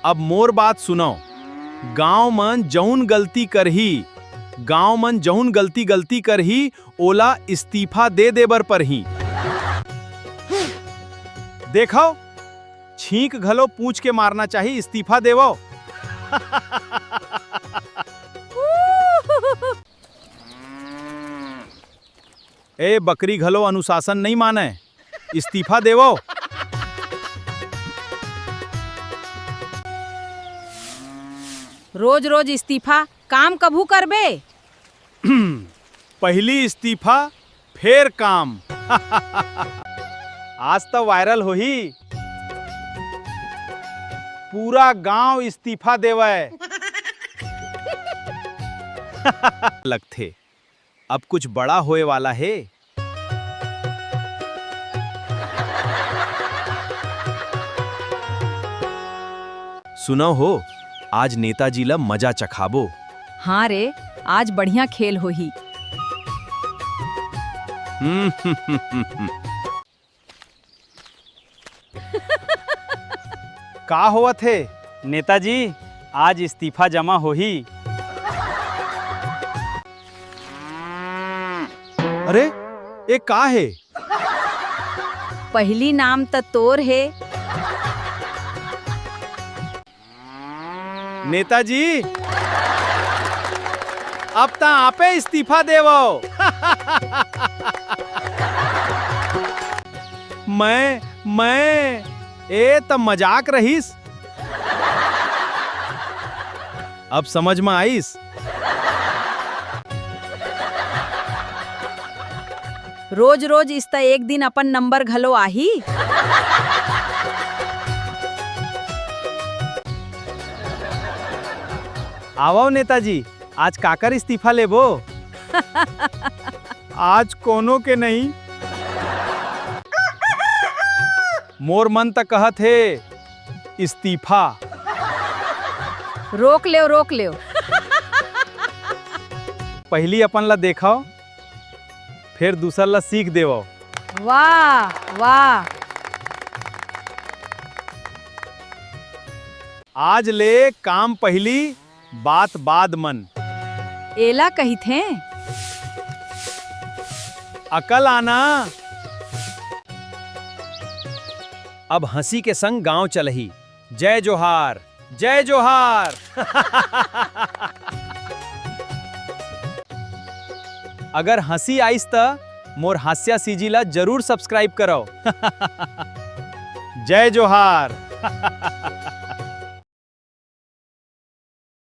अब मोर बात सुनो। गांव मन जौन गलती करही ओला इस्तीफा दे देबर परही। देखो, छींक घलो पूछ के मारना चाहिए, इस्तीफा देवो। ए बकरी घलो अनुशासन नहीं माने, इस्तीफा देवो। रोज रोज इस्तीफा, काम कभू करबे? पहली इस्तीफा फिर काम। आज तो वायरल होही, पूरा गांव इस्तीफा देवे। लगथे अब कुछ बड़ा होए वाला है। सुनो हो, आज नेताजी ला मजा चखाबो। हाँ रे, आज बढ़िया खेल होही। का हुआ थे नेताजी, आज इस्तीफा जमा होही। अरे ये का है? पहली नाम त तोर है। नेताजी अब ता आपे इस्तीफा देवो। मैं ए त मजाक रहीस, अब समझ में आईस। रोज रोज इस त एक दिन अपन नंबर घलो आही। आवो नेताजी, आज काकर इस्तीफा लेबो? आज कोनो के नहीं, मोर मन तक कहत है इस्तीफा। रोक ले। पहली अपन ला देखो, फिर दूसर ला सीख देवो। वाह वाह। आज ले काम पहली, बात बाद मन। एला कही थे अकल आना। अब हंसी के संग गांव चलही। जय जोहार, जय जोहार। अगर हंसी आइस त मोर हास्या सीजी ला जरूर सब्सक्राइब करो। जय जोहार।